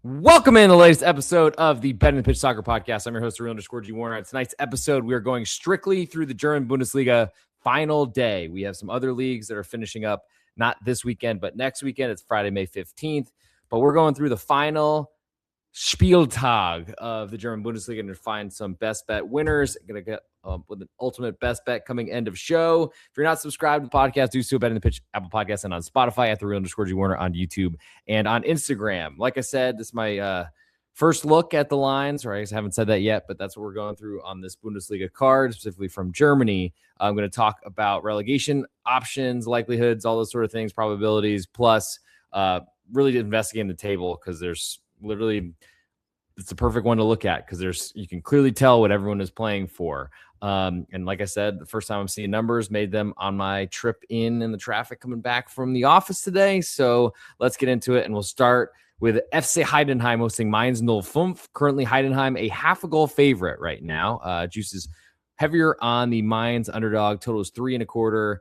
Welcome in the latest episode of the Bet and Pitch Soccer Podcast. I'm your host, _G Warner. On tonight's episode, we are going strictly through the German Bundesliga final day. We have some other leagues that are finishing up, not this weekend, but next weekend. It's Friday, May 15th. But we're going through the final Spieltag of the German Bundesliga and to find some best bet winners. I'm going to get with an ultimate best bet coming end of show. If you're not subscribed to the podcast, do so. Bet in the Pitch, Apple Podcasts, and on Spotify at _G Warner on YouTube and on Instagram. Like I said, this is my first look at the lines, or I guess I haven't said that yet, but that's what we're going through on this Bundesliga card, specifically from Germany. I'm going to talk about relegation options, likelihoods, all those sort of things, probabilities, plus really investigating the table because there's literally it's a perfect one to look at because you can clearly tell what everyone is playing for. And like I said, the first time I'm seeing numbers, made them on my trip in the traffic coming back from the office today. So let's get into it. And we'll start with FC Heidenheim hosting Mainz 05. Currently Heidenheim a half a goal favorite right now. Juice is heavier on the Mainz underdog. Total is 3.25.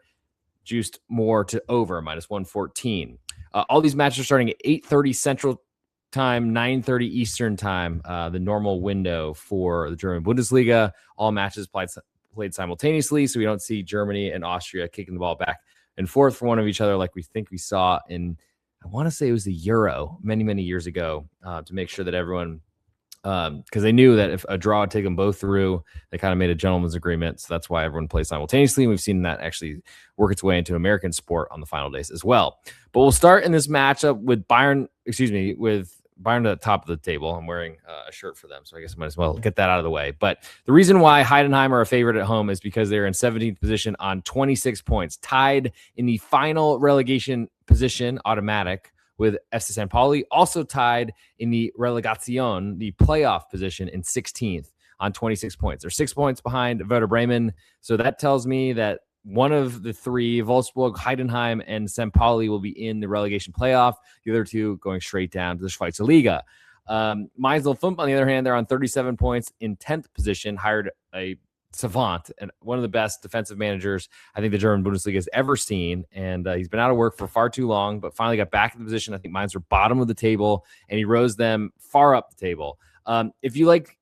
Juiced more to over -114. All these matches are starting at 8:30 Central Time, 9:30 Eastern Time, the normal window for the German Bundesliga. All matches played simultaneously, so we don't see Germany and Austria kicking the ball back and forth for one of each other like we think we saw in, I want to say it was the Euro many, many years ago, to make sure that everyone, because they knew that if a draw would take them both through, they kind of made a gentleman's agreement. So that's why everyone plays simultaneously. And we've seen that actually work its way into American sport on the final days as well. But we'll start in this matchup with Bayern at the top of the table. I'm wearing a shirt for them, so I guess I might as well get that out of the way. But the reason why Heidenheim are a favorite at home is because they're in 17th position on 26 points, tied in the final relegation position, automatic, with FC St. Pauli, also tied in the relegation, the playoff position, in 16th on 26 points. They're 6 points behind Werder Bremen, so that tells me that one of the three, Wolfsburg, Heidenheim, and St. Pauli, will be in the relegation playoff. The other two going straight down to the Schweizer Liga. Mainz 05, on the other hand, they're on 37 points in 10th position, hired a savant and one of the best defensive managers I think the German Bundesliga has ever seen. And he's been out of work for far too long, but finally got back in the position. I think Mainz were bottom of the table, and he rose them far up the table. If you like,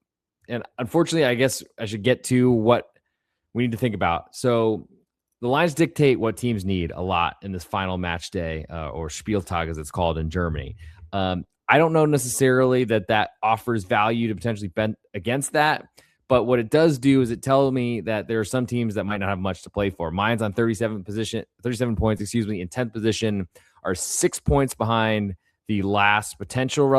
and unfortunately, I guess I should get to what we need to think about. So the lines dictate what teams need a lot in this final match day, or Spieltag as it's called in Germany. I don't know necessarily that offers value to potentially bet against that, but what it does do is it tells me that there are some teams that might not have much to play for. Mine's on 37 points, in 10th position, are 6 points behind the last potential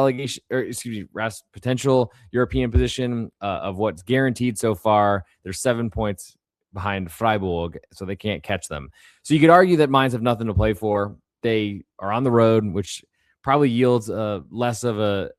potential European position of what's guaranteed so far. They're 7 points behind Freiburg, so they can't catch them. So you could argue that Mainz have nothing to play for. They are on the road, which probably yields less of a,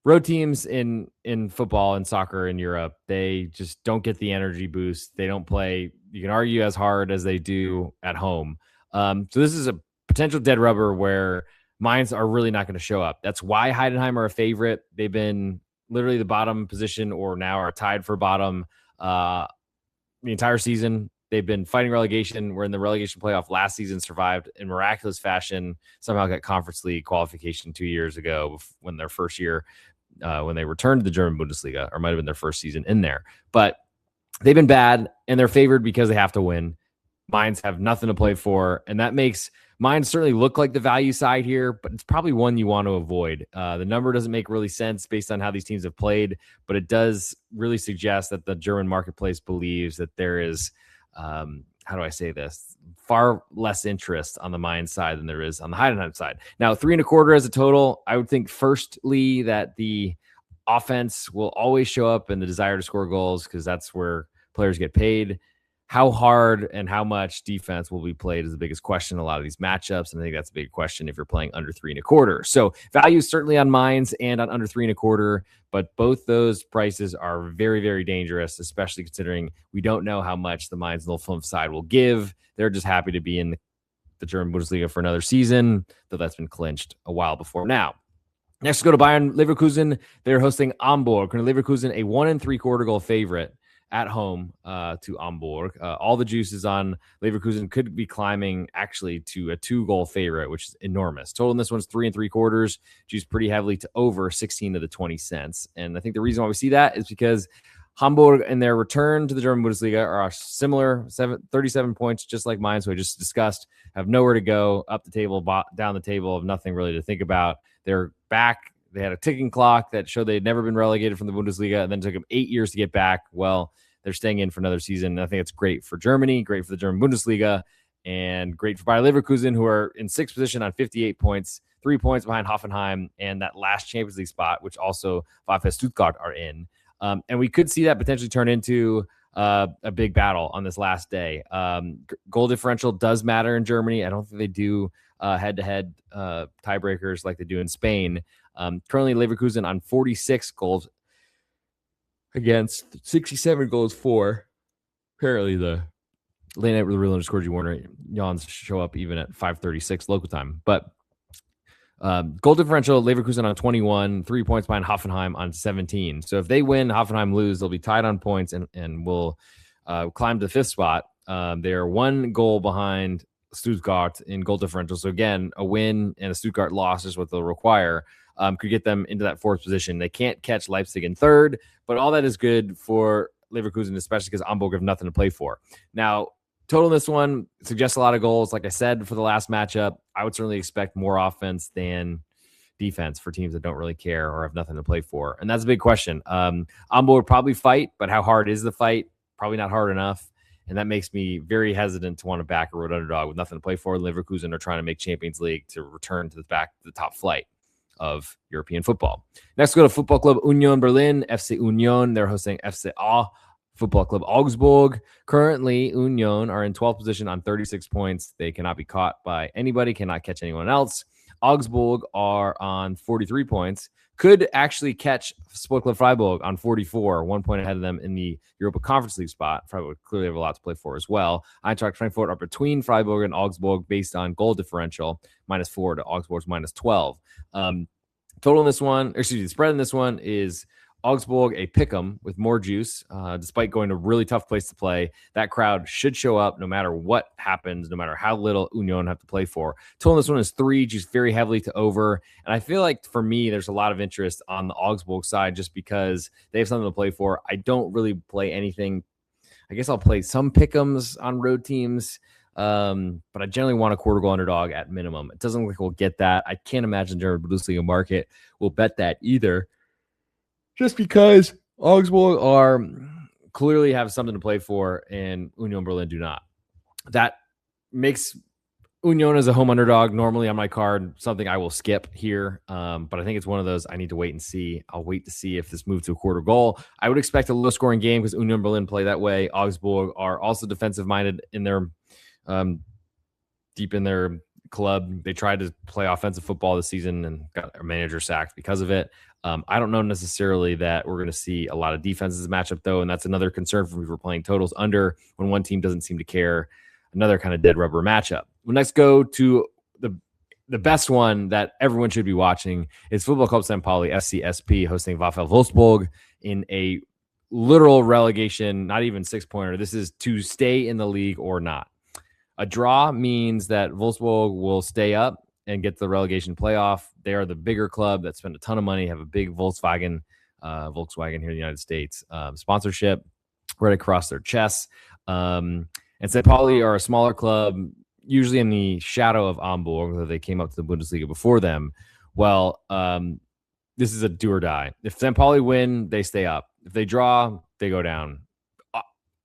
road teams in football and soccer in Europe, they just don't get the energy boost. They don't play, you can argue, as hard as they do at home. So this is a potential dead rubber where Mainz are really not going to show up. That's why Heidenheim are a favorite. They've been literally the bottom position, or now are tied for bottom the entire season. They've been fighting relegation. We're in the relegation playoff last season, survived in miraculous fashion, somehow got Conference League qualification 2 years ago when their first year, when they returned to the German Bundesliga, or might have been their first season in there. But they've been bad, and they're favored because they have to win. Mainz have nothing to play for, and that makes Mainz certainly look like the value side here, but it's probably one you want to avoid. The number doesn't make really sense based on how these teams have played, but it does really suggest that the German marketplace believes that there is, how do I say this, far less interest on the Mainz side than there is on the Heidenheim side. Now, 3.25 as a total. I would think, firstly, that the offense will always show up in the desire to score goals, because that's where players get paid. How hard and how much defense will be played is the biggest question in a lot of these matchups, and I think that's a big question if you're playing under 3.25. So value is certainly on Mainz and on under 3.25, but both those prices are very, very dangerous, especially considering we don't know how much the Mainz 05 side will give. They're just happy to be in the German Bundesliga for another season, though that's been clinched a while before now. Next, go to Bayern Leverkusen. They're hosting Hamburg. Leverkusen, a 1.75 goal favorite. at home to Hamburg. All the juices on Leverkusen could be climbing actually to a 2-goal favorite, which is enormous. Total in this one's 3.75, juiced pretty heavily to over 16 of the 20 cents. And I think the reason why we see that is because Hamburg and their return to the German Bundesliga are similar, 37 points, just like mine. So I just discussed, have nowhere to go, up the table, down the table, have nothing really to think about. They're back. They had a ticking clock that showed they had never been relegated from the Bundesliga, and then it took them 8 years to get back. Well, they're staying in for another season. And I think it's great for Germany, great for the German Bundesliga, and great for Bayer Leverkusen, who are in sixth position on 58 points, 3 points behind Hoffenheim and that last Champions League spot, which also VfL Stuttgart are in. And we could see that potentially turn into a big battle on this last day. Goal differential does matter in Germany. I don't think they do head-to-head tiebreakers like they do in Spain. Currently, Leverkusen on 46 goals against 67 goals for. Apparently, the late night with the real underscore G Warner yawns show up even at 5:36 local time. But goal differential, Leverkusen on 21, 3 points behind Hoffenheim on 17. So if they win, Hoffenheim lose, they'll be tied on points and will climb to the fifth spot. They are 1 goal behind Stuttgart in goal differential. So again, a win and a Stuttgart loss is what they'll require. Could get them into that fourth position. They can't catch Leipzig in third, but all that is good for Leverkusen, especially because Hamburg have nothing to play for. Now, total in this one suggests a lot of goals. Like I said, for the last matchup, I would certainly expect more offense than defense for teams that don't really care or have nothing to play for. And that's a big question. Hamburg would probably fight, but how hard is the fight? Probably not hard enough. And that makes me very hesitant to want to back a road underdog with nothing to play for. Leverkusen are trying to make Champions League to return to the top flight of European football. Next, we go to Football Club Union Berlin, FC Union. They're hosting FCA Football Club Augsburg. Currently, Union are in 12th position on 36 points. They cannot be caught by anybody, cannot catch anyone else. Augsburg are on 43 points. Could actually catch Sport Club Freiburg on 44, 1 point ahead of them in the Europa Conference League spot. Freiburg clearly have a lot to play for as well. Eintracht Frankfurt are between Freiburg and Augsburg based on goal differential, -4 to Augsburg's -12. Total in this one, the spread in this one is Augsburg a pick'em with more juice, despite going to a really tough place to play. That crowd should show up no matter what happens, no matter how little Union have to play for. Total in this one is 3, juice very heavily to over. And I feel like for me, there's a lot of interest on the Augsburg side just because they have something to play for. I don't really play anything. I guess I'll play some pick'ems on road teams. But I generally want a quarter goal underdog at minimum. It doesn't look like we'll get that. I can't imagine the German Bundesliga market will bet that either, just because Augsburg are clearly have something to play for and Union Berlin do not. That makes Union as a home underdog normally on my card something I will skip here. But I think it's one of those I need to wait and see. I'll wait to see if this moves to a quarter goal. I would expect a low-scoring game because Union Berlin play that way. Augsburg are also defensive-minded in their deep in their club. They tried to play offensive football this season and got a manager sacked because of it. I don't know necessarily that we're going to see a lot of defenses matchup though, and that's another concern for me for playing totals under when one team doesn't seem to care. Another kind of dead rubber matchup. We'll next go to the best one that everyone should be watching is Football Club St. Pauli, SCSP, hosting VfL Wolfsburg in a literal relegation, not even 6-pointer. This is to stay in the league or not. A draw means that Wolfsburg will stay up and get the relegation playoff. They are the bigger club that spent a ton of money, have a big Volkswagen here in the United States sponsorship right across their chests. And St. Pauli are a smaller club, usually in the shadow of Hamburg, though they came up to the Bundesliga before them. Well, this is a do or die. If St. Pauli win, they stay up. If they draw, they go down.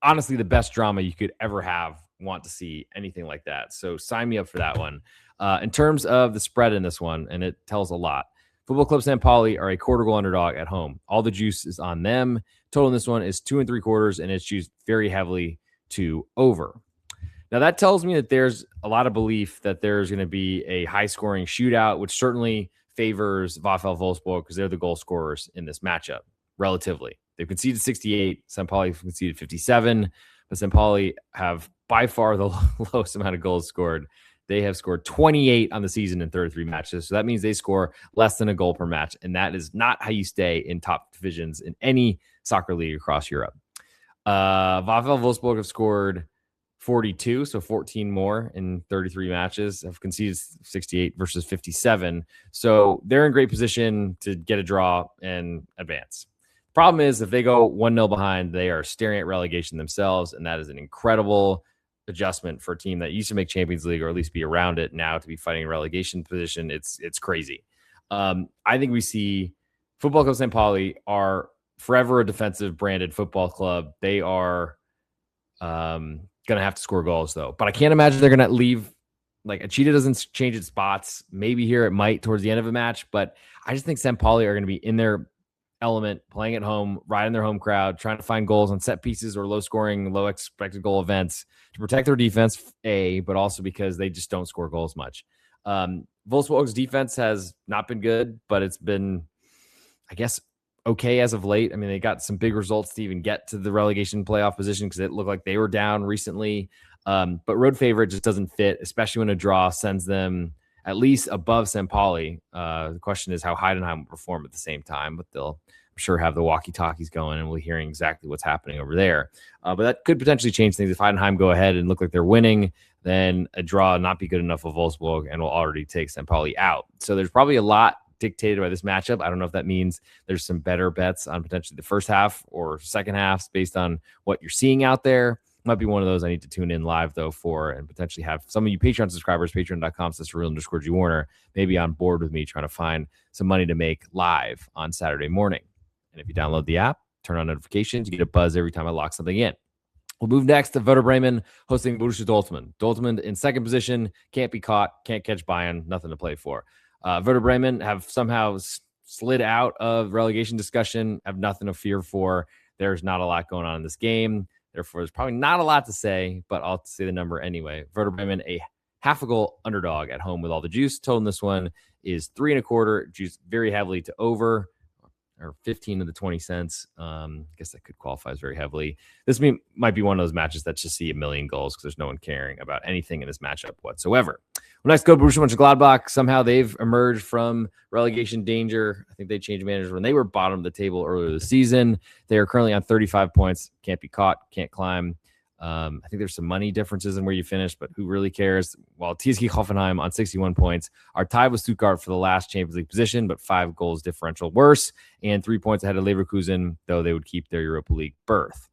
Honestly, the best drama you could ever want to see anything like that. So sign me up for that one. In terms of the spread in this one, and it tells a lot, Football Club St. Pauli are a quarter goal underdog at home. All the juice is on them. Total in this one is 2.75, and it's juiced very heavily to over. Now that tells me that there's a lot of belief that there's going to be a high scoring shootout, which certainly favors VfL Wolfsburg because they're the goal scorers in this matchup relatively. They've conceded 68. St. Pauli have conceded 57, but St. Pauli have by far the lowest amount of goals scored. They have scored 28 on the season in 33 matches. So that means they score less than a goal per match. And that is not how you stay in top divisions in any soccer league across Europe. VfL Wolfsburg have scored 42, so 14 more in 33 matches, have conceded 68 versus 57. So they're in great position to get a draw and advance. Problem is, if they go 1-0 behind, they are staring at relegation themselves, and that is an incredible adjustment for a team that used to make Champions League or at least be around it. Now to be fighting a relegation position, it's crazy. I think we see Football Club St. Pauli are forever a defensive branded football club. They are going to have to score goals, though. But I can't imagine they're going to leave. Like, Achita doesn't change its spots. Maybe here it might towards the end of a match, but I just think St. Pauli are going to be in their element, playing at home, riding their home crowd, trying to find goals on set pieces or low scoring, low expected goal events to protect their defense, but also because they just don't score goals much. Wolfsburg's defense has not been good, but it's been, I guess, okay as of late. I mean, they got some big results to even get to the relegation playoff position because it looked like they were down recently. But road favorite just doesn't fit, especially when a draw sends them at least above St. Pauli. The question is how Heidenheim will perform at the same time, but they'll, I'm sure, have the walkie-talkies going and we'll be hearing exactly what's happening over there. But that could potentially change things. If Heidenheim go ahead and look like they're winning, then a draw not be good enough of Wolfsburg and will already take St. Pauli out. So there's probably a lot dictated by this matchup. I don't know if that means there's some better bets on potentially the first half or second halves based on what you're seeing out there. Might be one of those I need to tune in live, though, for and potentially have some of you Patreon subscribers, patreon.com/real_G maybe on board with me trying to find some money to make live on Saturday morning. And if you download the app, turn on notifications, you get a buzz every time I lock something in. We'll move next to Werder Bremen hosting Borussia Dortmund. Dortmund in second position, can't be caught, can't catch Bayern, nothing to play for. Werder Bremen have somehow slid out of relegation discussion, have nothing to fear for. There's not a lot going on in this game. Therefore, there's probably not a lot to say, but I'll say the number anyway. Werder Bremen, a half a goal underdog at home with all the juice. Total in this one is 3.25, juiced very heavily to over, or 15 to the 20 cents. I guess that could qualify as very heavily. This might be one of those matches that just see a million goals because there's no one caring about anything in this matchup whatsoever. Well, next, go Borussia Mönchengladbach. Somehow they've emerged from relegation danger. I think they changed managers when they were bottom of the table earlier this season. They are currently on 35 points. Can't be caught, can't climb. I think there's some money differences in where you finish, but who really cares? While TSG Hoffenheim on 61 points are tied with Stuttgart for the last Champions League position, but 5 goals differential worse and 3 points ahead of Leverkusen, though they would keep their Europa League berth.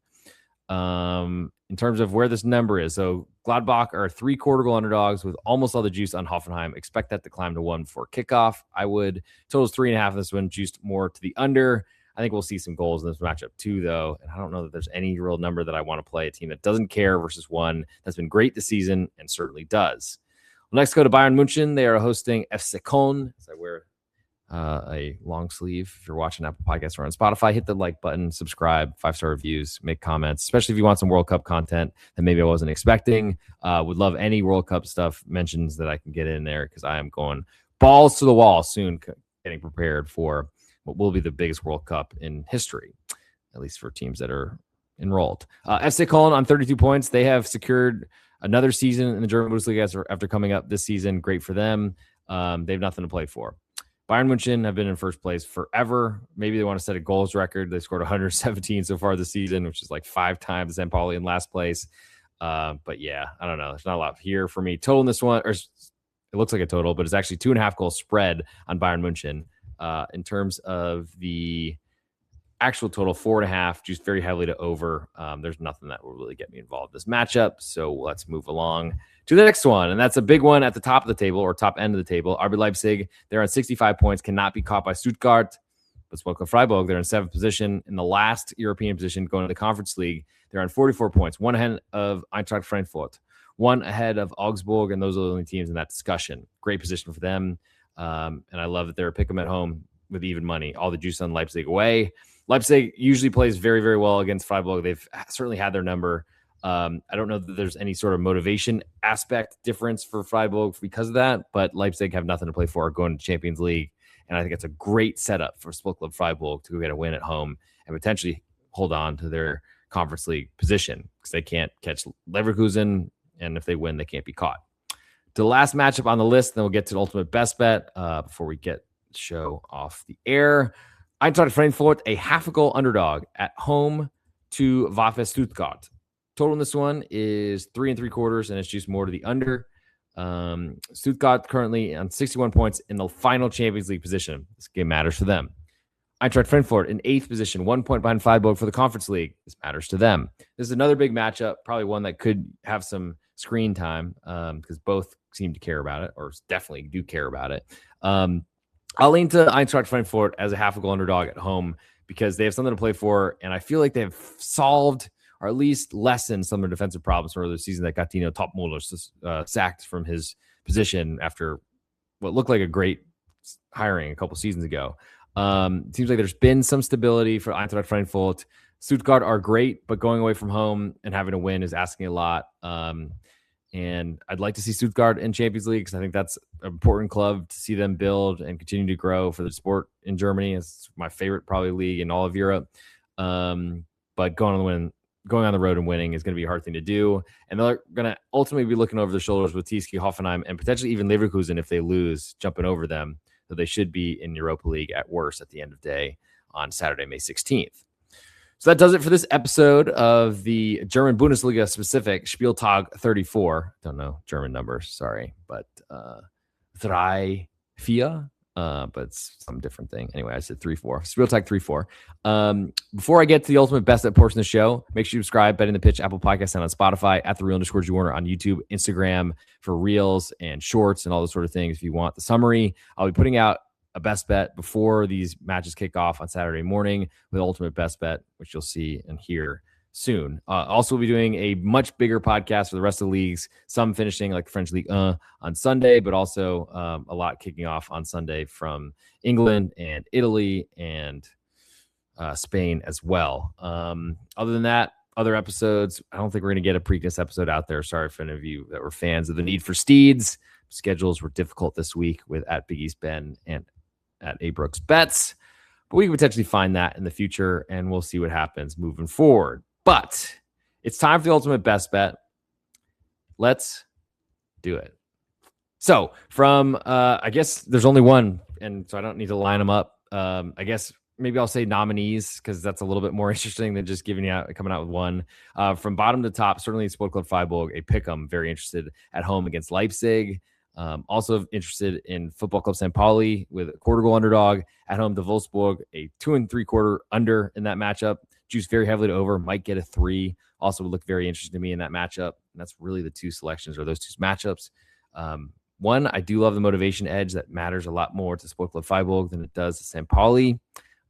In terms of where this number is, so Gladbach are 3/4 goal underdogs with almost all the juice on Hoffenheim. Expect that to climb to 1 before kickoff. I would. Totals 3.5 in this one, juiced more to the under. I think we'll see some goals in this matchup too, though. And I don't know that there's any real number that I want to play. A team that doesn't care versus one that's been great this season and certainly does. Well, next, go to Bayern München. They are hosting FC Köln. As I wear a long sleeve. If you're watching Apple Podcasts or on Spotify, hit the like button, subscribe, 5-star reviews, make comments, especially if you want some World Cup content that maybe I wasn't expecting. Would love any World Cup stuff mentions that I can get in there because I am going balls to the wall soon, getting prepared for what will be the biggest World Cup in history, at least for teams that are enrolled. FC Köln on 32 points. They have secured another season in the German Bundesliga after coming up this season. Great for them. They have nothing to play for. Bayern München have been in first place forever. Maybe they want to set a goals record. They scored 117 so far this season, which is like 5 times St. Pauli in last place. But yeah, I don't know. There's not a lot here for me. Total in this one, or it looks like a total, but it's actually 2.5 goal spread on Bayern München. In terms of the actual total, 4.5, juiced very heavily to over. There's nothing that will really get me involved in this matchup. So let's move along to the next one. And that's a big one at the top of the table or top end of the table. RB Leipzig, they're on 65 points, cannot be caught by Stuttgart. But Sportclub Freiburg, they're in 7th position. In the last European position going to the Conference League, they're on 44 points, 1 ahead of Eintracht Frankfurt, 1 ahead of Augsburg, and those are the only teams in that discussion. Great position for them. And I love that they're pick them at home with even money. All the juice on Leipzig away. Leipzig usually plays very, very well against Freiburg. They've certainly had their number. I don't know that there's any sort of motivation aspect difference for Freiburg because of that, but Leipzig have nothing to play for going to Champions League. And I think it's a great setup for Sportclub Freiburg to go get a win at home and potentially hold on to their Conference League position because they can't catch Leverkusen. And if they win, they can't be caught. To the last matchup on the list, then we'll get to the ultimate best bet before we get the show off the air. Eintracht Frankfurt, a half a goal underdog at home to VfB Stuttgart. Total in this one is 3.75, and it's juiced more to the under. Stuttgart currently on 61 points in the final Champions League position. This game matters for them. Eintracht Frankfurt in 8th position, 1 point behind Freiburg for the Conference League. This matters to them. This is another big matchup, probably one that could have some screen time because both seem to care about it, or definitely do care about it. I'll lean to Eintracht Frankfurt as a half a goal underdog at home because they have something to play for, and I feel like they've solved or at least lessened some of their defensive problems from earlier season that got Tino Topmuller sacked from his position after what looked like a great hiring a couple seasons ago. It seems like there's been some stability for Eintracht Frankfurt. Stuttgart are great, but going away from home and having a win is asking a lot. And I'd like to see Stuttgart in Champions League because I think that's an important club to see them build and continue to grow for the sport in Germany. It's my favorite probably league in all of Europe. But going on the road and winning is going to be a hard thing to do. And they're going to ultimately be looking over their shoulders with TSG Hoffenheim and potentially even Leverkusen if they lose, jumping over them. So they should be in Europa League at worst at the end of the day on Saturday, May 16th. So that does it for this episode of the German Bundesliga specific Spieltag 34. Don't know German numbers, sorry, but 3, 4. But it's some different thing. Anyway, I said 3-4. Spieltag 3-4. Before I get to the ultimate best bet portion of the show, make sure you subscribe, Betting the Pitch, Apple Podcasts, and on Spotify, at @the_Real_G Warner on YouTube, Instagram for reels and shorts and all those sort of things. If you want the summary, I'll be putting out a best bet before these matches kick off on Saturday morning with ultimate best bet, which you'll see and hear soon. Also, we'll be doing a much bigger podcast for the rest of the leagues, some finishing like French League on Sunday, but also a lot kicking off on Sunday from England and Italy and Spain as well. Other than that, other episodes, I don't think we're going to get a Preakness episode out there. Sorry for any of you that were fans of the Need for Steeds. Schedules were difficult this week with at Big East Ben and at A Brooks Bets, but we can potentially find that in the future, and we'll see what happens moving forward. But it's time for the ultimate best bet. Let's do it. So from, I guess there's only one, and so I don't need to line them up. I guess maybe I'll say nominees because that's a little bit more interesting than just coming out with one. From bottom to top, certainly Sport Club Freiburg, a pick'em, very interested at home against Leipzig. Also interested in Football Club St. Pauli with a quarter goal underdog at home to Wolfsburg, a 2.75 under in that matchup. Juice very heavily to over, might get a 3. Also would look very interesting to me in that matchup. And that's really the two selections or those two matchups. One, I do love the motivation edge that matters a lot more to Sport Club Freiburg than it does to St. Pauli.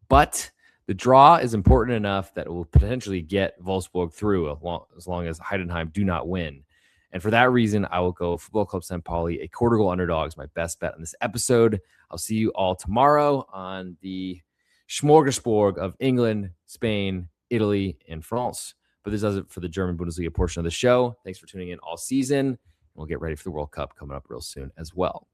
But the draw is important enough that it will potentially get Wolfsburg through as long as Heidenheim do not win. And for that reason, I will go Football Club St. Pauli, a quarter goal underdog is my best bet on this episode. I'll see you all tomorrow on the smorgasbord of England, Spain, Italy, and France. But this does it for the German Bundesliga portion of the show. Thanks for tuning in all season. We'll get ready for the World Cup coming up real soon as well.